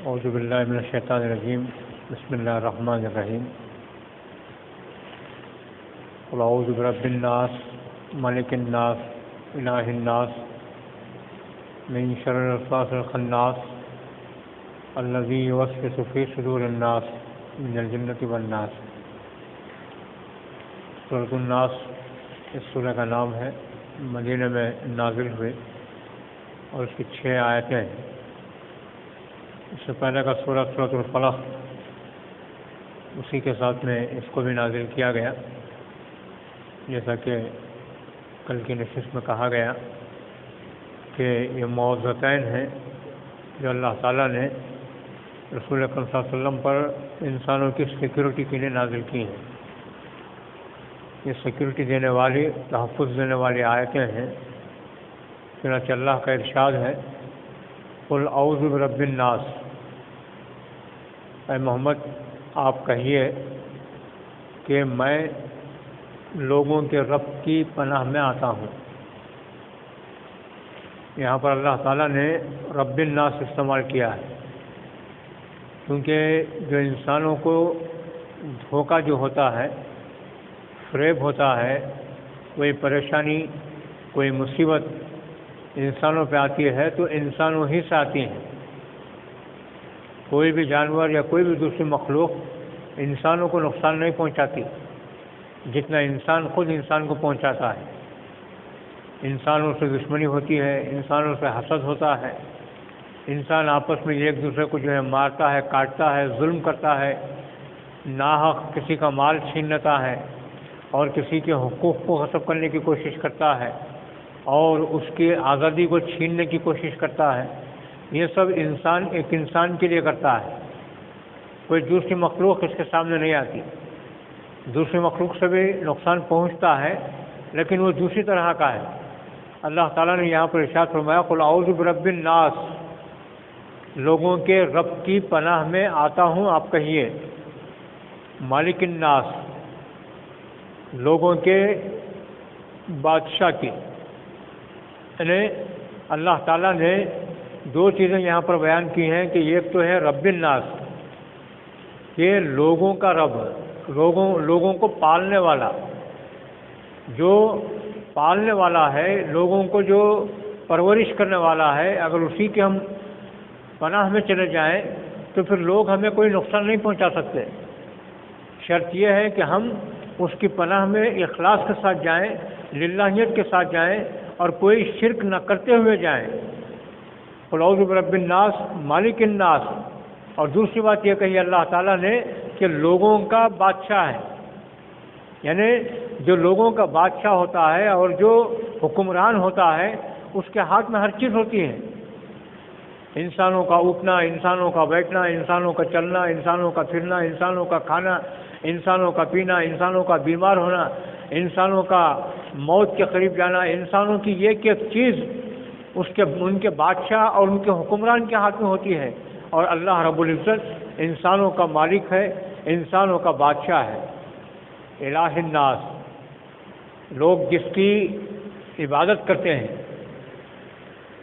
اعوذ باللہ من الشیطان الرجیم بسم اللہ الرحمن الرحیم قل اعوذ برب الناس ملک الناس الہ الناس من شر الوسواس الخناس الذی یوسوس فی صدور الناس من الجنۃ والناس۔ سورۃ الناس اس سورہ کا نام ہے، مدینہ میں نازل ہوئے اور اس کی 6 آیتیں ہیں۔ اس سے پہلے کا سورۃ الفلق، اسی کے ساتھ میں اس کو بھی نازل کیا گیا، جیسا کہ کل کی نشست میں کہا گیا کہ یہ معوذتین ہیں جو اللہ تعالیٰ نے رسول اکرم صلی اللہ علیہ وسلم پر انسانوں کی سیکورٹی کے لیے نازل کی ہیں۔ یہ سیکورٹی دینے والی، تحفظ دینے والی آیتیں ہیں۔ چنانچہ اللہ کا ارشاد ہے، قل اعوذ برب الناس، اے محمد آپ کہیے کہ میں لوگوں کے رب کی پناہ میں آتا ہوں۔ یہاں پر اللہ تعالیٰ نے رب الناس استعمال کیا ہے، کیونکہ جو انسانوں کو دھوکہ جو ہوتا ہے، فریب ہوتا ہے، کوئی پریشانی، کوئی مصیبت انسانوں پہ آتی ہے تو انسانوں ہی سے آتی ہیں۔ کوئی بھی جانور یا کوئی بھی دوسری مخلوق انسانوں کو نقصان نہیں پہنچاتی جتنا انسان خود انسان کو پہنچاتا ہے۔ انسانوں سے دشمنی ہوتی ہے، انسانوں سے حسد ہوتا ہے، انسان آپس میں ایک دوسرے کو جو ہے مارتا ہے، کاٹتا ہے، ظلم کرتا ہے، ناحق کسی کا مال چھین لیتا ہے اور کسی کے حقوق کو غصب کرنے کی کوشش کرتا ہے اور اس کی آزادی کو چھیننے کی کوشش کرتا ہے۔ یہ سب انسان ایک انسان کے لیے کرتا ہے، کوئی دوسری مخلوق اس کے سامنے نہیں آتی۔ دوسری مخلوق سے بھی نقصان پہنچتا ہے لیکن وہ دوسری طرح کا ہے۔ اللہ تعالیٰ نے یہاں پر ارشاد فرمایا، قل اعوذ برب الناس، لوگوں کے رب کی پناہ میں آتا ہوں آپ کہیے، مالک الناس، لوگوں کے بادشاہ کی۔ یعنی اللہ تعالیٰ نے 2 چیزیں یہاں پر بیان کی ہیں کہ ایک تو ہے رب الناس، یہ لوگوں کا رب، لوگوں کو پالنے والا، جو پالنے والا ہے، لوگوں کو جو پرورش کرنے والا ہے۔ اگر اسی کے ہم پناہ میں چلے جائیں تو پھر لوگ ہمیں کوئی نقصان نہیں پہنچا سکتے۔ شرط یہ ہے کہ ہم اس کی پناہ میں اخلاص کے ساتھ جائیں، للہیت کے ساتھ جائیں اور کوئی شرک نہ کرتے ہوئے جائیں۔ قل اعوذ برب الناس مالک الناس، اور دوسری بات یہ کہی اللہ تعالیٰ نے کہ لوگوں کا بادشاہ ہے، یعنی جو لوگوں کا بادشاہ ہوتا ہے اور جو حکمران ہوتا ہے اس کے ہاتھ میں ہر چیز ہوتی ہے۔ انسانوں کا اٹھنا، انسانوں کا بیٹھنا، انسانوں کا چلنا، انسانوں کا پھرنا، انسانوں کا کھانا، انسانوں کا پینا، انسانوں کا بیمار ہونا، انسانوں کا موت کے قریب جانا، انسانوں کی ایک ایک چیز ان کے بادشاہ اور ان کے حکمران کے ہاتھ میں ہوتی ہے، اور اللہ رب العزت انسانوں کا مالک ہے، انسانوں کا بادشاہ ہے۔ الہ الناس، لوگ جس کی عبادت کرتے ہیں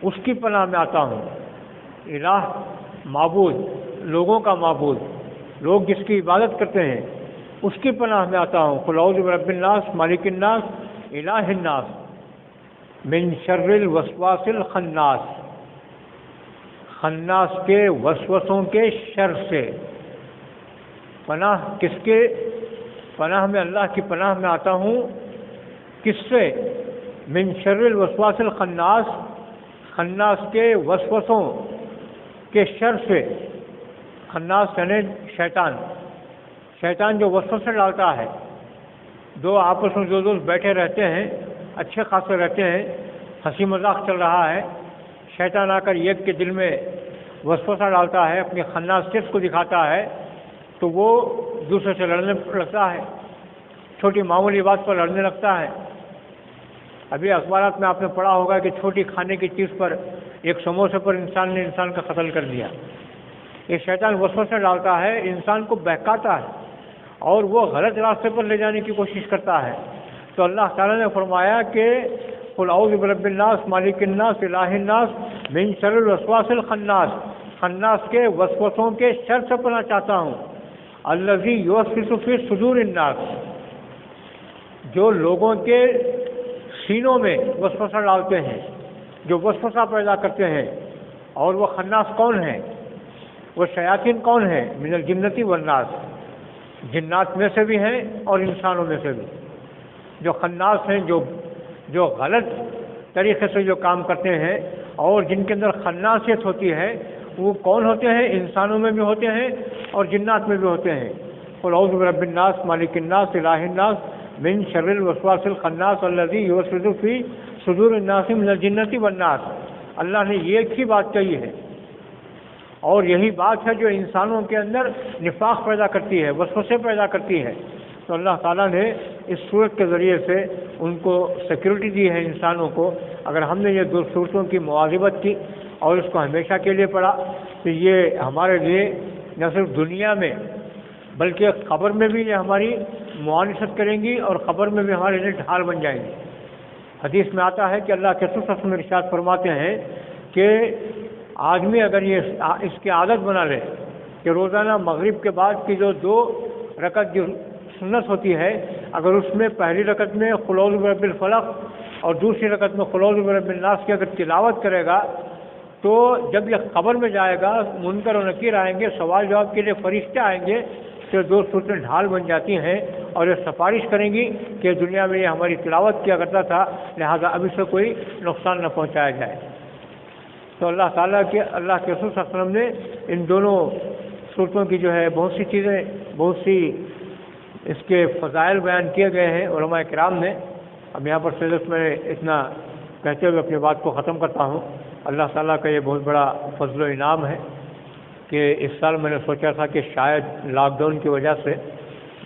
اس کی پناہ میں آتا ہوں۔ الہ معبود، لوگوں کا معبود، لوگ جس کی عبادت کرتے ہیں اس کی پناہ میں آتا ہوں۔ قل اعوذ برب الناس مالک الناس الہ الناس من شر الوسواس الخناس، خناس کے وسوسوں کے شر سے۔ پناہ کس کے پناہ میں؟ اللہ کی پناہ میں آتا ہوں۔ کس سے؟ من شر الوسواس الخناس، خناس کے وسوسوں کے شر سے۔ خناس یعنی شیطان جو وسوسے ڈالتا ہے۔ 2 آپس میں جو دوست بیٹھے رہتے ہیں، اچھے خاصے رہتے ہیں، ہنسی مذاق چل رہا ہے، شیطان آ کر ایک کے دل میں وسوسہ ڈالتا ہے، اپنی خناس صرف کو دکھاتا ہے تو وہ دوسرے سے لڑنے لگتا ہے، چھوٹی معمولی بات پر لڑنے لگتا ہے۔ ابھی اخبارات میں آپ نے پڑھا ہوگا کہ چھوٹی کھانے کی چیز پر، ایک سموسے پر انسان نے انسان کا قتل کر دیا۔ یہ شیطان وسوسے ڈالتا ہے، انسان کو بہکاتا ہے اور وہ غلط راستے پر لے جانے کی کوشش کرتا ہے۔ تو اللہ تعالیٰ نے فرمایا کہ قل اعوذ برب الناس مالک الناس الہ الناس من شر الوسواس الخناس، خناس کے وسوسوں کے شر سے پناہ چاہتا ہوں۔ الذی یوسوس فی صدور الناس، جو لوگوں کے سینوں میں وسوسہ ڈالتے ہیں، جو وسوسہ پیدا کرتے ہیں۔ اور وہ خناس کون ہیں؟ وہ شیاطین کون ہیں؟ من الجنتی والناس، جنات میں سے بھی ہیں اور انسانوں میں سے بھی۔ جو خناس ہیں، جو غلط طریقے سے جو کام کرتے ہیں اور جن کے اندر خناسیت ہوتی ہے، وہ کون ہوتے ہیں؟ انسانوں میں بھی ہوتے ہیں اور جنات میں بھی ہوتے ہیں۔ قل اعوذ برب الناس مالک الناس الہ الناس من شر الوسواس الخناس الذی یوسوس فی صدور الناس من الجنۃ والناس۔ اللہ نے یہ ایک ہی بات کہی ہے، اور یہی بات ہے جو انسانوں کے اندر نفاق پیدا کرتی ہے، وسوسے پیدا کرتی ہے۔ تو اللہ تعالیٰ نے اس صورت کے ذریعے سے ان کو سیکورٹی دی ہے انسانوں کو۔ اگر ہم نے یہ دو صورتوں کی مواظبت کی اور اس کو ہمیشہ کے لیے پڑھا تو یہ ہمارے لیے نہ صرف دنیا میں بلکہ قبر میں بھی یہ ہماری معاونت کریں گی اور قبر میں بھی ہمارے لیے ڈھال بن جائیں گی۔ حدیث میں آتا ہے کہ اللہ کے رسول صلی اللہ علیہ وسلم ارشاد فرماتے ہیں کہ آدمی اگر اس کی عادت بنا لے کہ روزانہ مغرب کے بعد کی جو 2 رکعت جو سنت ہوتی ہے، اگر اس میں پہلی رکعت میں قل اعوذ برب الفلق اور دوسری رکعت میں قل اعوذ برب الناس کی اگر تلاوت کرے گا تو جب یہ قبر میں جائے گا، منکر و نکیر آئیں گے، سوال جواب کے لیے فرشتے آئیں گے، تو 2 صورتیں ڈھال بن جاتی ہیں اور یہ سفارش کریں گی کہ دنیا میں یہ ہماری تلاوت کیا کرتا تھا، لہذا اب اسے کوئی نقصان نہ پہنچایا جائے۔ تو اللہ تعالیٰ کے رسول صلی اللہ علیہ وسلم نے ان دونوں صورتوں کی جو ہے بہت سی چیزیں، بہت سی اس کے فضائل بیان کیے گئے ہیں علماء کرام نے۔ اب یہاں پر صرف میں اتنا کہتے ہوئے اپنی بات کو ختم کرتا ہوں۔ اللہ تعالیٰ کا یہ بہت بڑا فضل و انعام ہے کہ اس سال میں نے سوچا تھا کہ شاید لاک ڈاؤن کی وجہ سے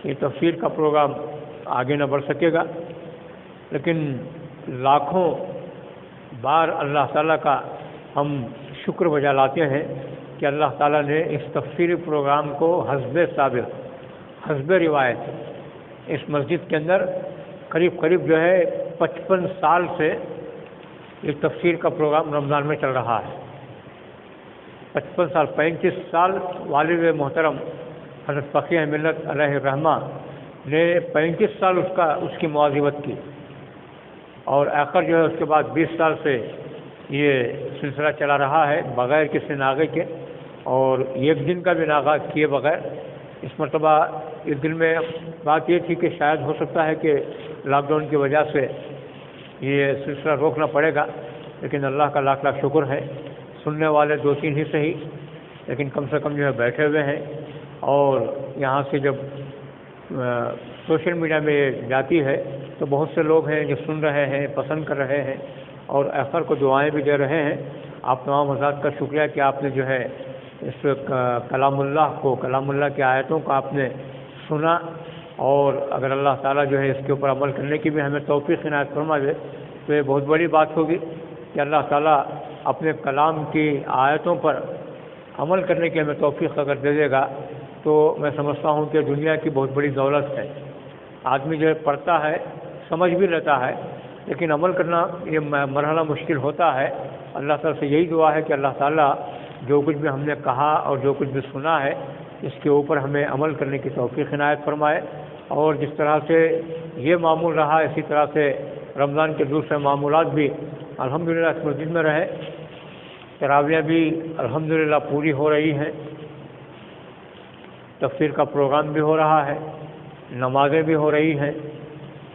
یہ تفسیر کا پروگرام آگے نہ بڑھ سکے گا، لیکن لاکھوں بار اللہ تعالیٰ کا ہم شکر بجا لاتے ہیں کہ اللہ تعالیٰ نے اس تفسیری پروگرام کو حسب ثابت، حسب روایت اس مسجد کے اندر قریب جو ہے 55 سال سے یہ تفسیر کا پروگرام رمضان میں چل رہا ہے۔ 55 سال، 35 سال والد محترم حضرت فقیہ ملت علیہ الرحمہ نے 35 سال اس کی مواظبت کی، اور آخر جو ہے اس کے بعد 20 سال سے یہ سلسلہ چلا رہا ہے بغیر کسی ناغے کے، اور ایک دن کا بھی ناغہ کیے بغیر۔ اس مرتبہ اس دن میں بات یہ تھی کہ شاید ہو سکتا ہے کہ لاک ڈاؤن کی وجہ سے یہ سلسلہ روکنا پڑے گا، لیکن اللہ کا لاکھ لاکھ شکر ہے، سننے والے 2-3 ہی صحیح لیکن کم سے کم جو ہے بیٹھے ہوئے ہیں، اور یہاں سے جب سوشل میڈیا میں جاتی ہے تو بہت سے لوگ ہیں جو سن رہے ہیں، پسند کر رہے ہیں، اور آخر کو دعائیں بھی دے رہے ہیں۔ آپ تمام حضرات کا شکریہ کہ آپ نے جو ہے اس کلام اللہ کی آیتوں کو آپ نے سنا، اور اگر اللہ تعالیٰ جو ہے اس کے اوپر عمل کرنے کی بھی ہمیں توفیق عنایت فرما دے تو یہ بہت بڑی بات ہوگی کہ اللہ تعالیٰ اپنے کلام کی آیتوں پر عمل کرنے کی ہمیں توفیق اگر دے دے گا تو میں سمجھتا ہوں کہ دنیا کی بہت بڑی دولت ہے۔ آدمی جو ہے پڑھتا ہے، سمجھ بھی لیتا ہے، لیکن عمل کرنا یہ مرحلہ مشکل ہوتا ہے۔ اللہ تعالیٰ سے یہی دعا ہے کہ اللہ تعالیٰ جو کچھ بھی ہم نے کہا اور جو کچھ بھی سنا ہے اس کے اوپر ہمیں عمل کرنے کی توفیق عنایت فرمائے، اور جس طرح سے یہ معمول رہا اسی طرح سے رمضان کے دوسرے معمولات بھی الحمدللہ اس مسجد میں رہے۔ تراویح بھی الحمدللہ پوری ہو رہی ہیں، تفسیر کا پروگرام بھی ہو رہا ہے، نمازیں بھی ہو رہی ہیں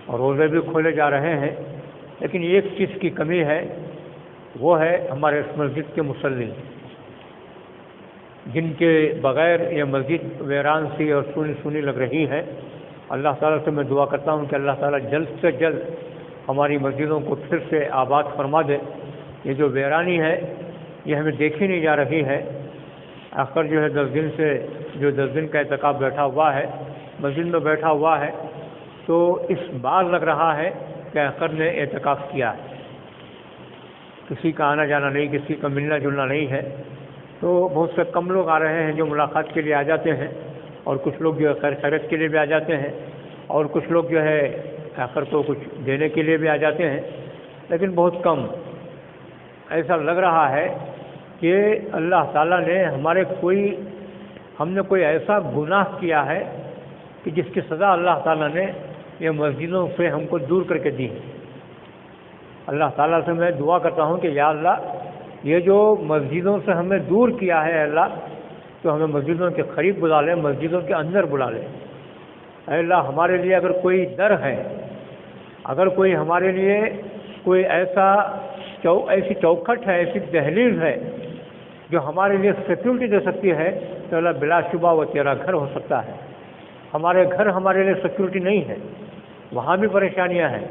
اور روزے بھی کھولے جا رہے ہیں، لیکن ایک چیز کی کمی ہے، وہ ہے ہمارے اس مسجد کے مصلی، جن کے بغیر یہ مسجد ویران سی اور سونی لگ رہی ہے۔ اللہ تعالیٰ سے میں دعا کرتا ہوں کہ اللہ تعالیٰ جلد سے جلد ہماری مسجدوں کو پھر سے آباد فرما دے۔ یہ جو ویرانی ہے یہ ہمیں دیکھی نہیں جا رہی ہے۔ آخر جو ہے 10 دن کا اعتکاف بیٹھا ہوا ہے، مسجد میں بیٹھا ہوا ہے، تو اس بار لگ رہا ہے کہ آخر نے اعتکاف کیا ہے، کسی کا آنا جانا نہیں، کسی کا ملنا جلنا نہیں ہے، تو بہت سے کم لوگ آ رہے ہیں جو ملاقات کے لیے آ جاتے ہیں، اور کچھ لوگ جو ہے خیر خیریت کے لیے بھی آ جاتے ہیں، اور کچھ لوگ جو ہے آخر کو کچھ دینے کے لیے بھی آ جاتے ہیں، لیکن بہت کم۔ ایسا لگ رہا ہے کہ اللہ تعالیٰ نے ہم نے کوئی ایسا گناہ کیا ہے کہ جس کی سزا اللہ تعالیٰ نے یہ مسجدوں سے ہم کو دور کر کے دی ہے۔ اللہ تعالیٰ سے میں دعا کرتا ہوں کہ یا اللہ یہ جو مسجدوں سے ہمیں دور کیا ہے اللہ، تو ہمیں مسجدوں کے قریب بلا لے، مسجدوں کے اندر بلا لے۔ اے اللہ ہمارے لیے اگر کوئی در ہے، اگر کوئی ہمارے لیے کوئی ایسی چوکھٹ ہے، ایسی دہلیز ہے جو ہمارے لیے سیکورٹی دے سکتی ہے، تو اللہ بلا شبہ وہ تیرا گھر ہو سکتا ہے۔ ہمارے گھر ہمارے لیے سیکورٹی نہیں ہے، وہاں بھی پریشانیاں ہیں۔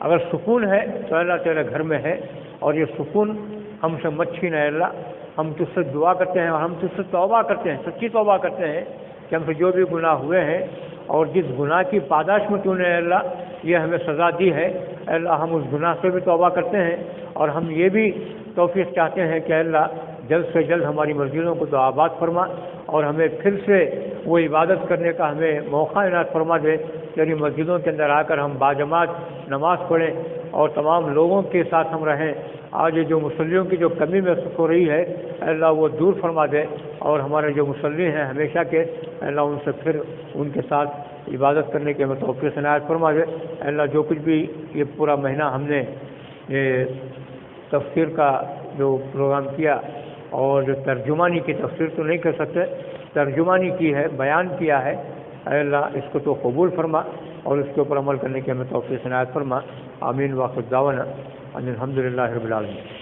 اگر سکون ہے تو اللہ تیرے گھر میں ہے، اور یہ سکون ہم سے مت چھین اے اللہ۔ ہم تجھ سے دعا کرتے ہیں اور ہم تجھ سے توبہ کرتے ہیں، سچی توبہ کرتے ہیں کہ ہم سے جو بھی گناہ ہوئے ہیں اور جس گناہ کی پاداش میں تو نے اے اللہ یہ ہمیں سزا دی ہے، اے اللہ ہم اس گناہ سے بھی توبہ کرتے ہیں، اور ہم یہ بھی توفیق چاہتے ہیں کہ اے اللہ جلد سے جلد ہماری مسجدوں کو تو آباد فرما، اور ہمیں پھر سے وہ عبادت کرنے کا ہمیں موقع عنایت فرما دے۔ تیری مسجدوں کے اندر آ کر ہم باجماعت نماز پڑھیں اور تمام لوگوں کے ساتھ ہم رہیں۔ آج جو مصلیوں کی جو کمی محسوس ہو رہی ہے اے اللہ وہ دور فرما دے، اور ہمارے جو مصلی ہیں ہمیشہ کے اے اللہ ان سے پھر ان کے ساتھ عبادت کرنے کے ہمیں توفیق عنایت فرما دے۔ اے اللہ جو کچھ بھی یہ پورا مہینہ ہم نے یہ تفسیر کا جو پروگرام کیا، اور جو ترجمانی کی تفسیر تو نہیں کر سکتے، ترجمانی کی ہے، بیان کیا ہے، اے اللہ اس کو تو قبول فرما اور اس کے اوپر عمل کرنے کی ہمیں توفیق عنایت فرما۔ آمین۔ واخر دعوانا ان الحمد للہ رب العالمین۔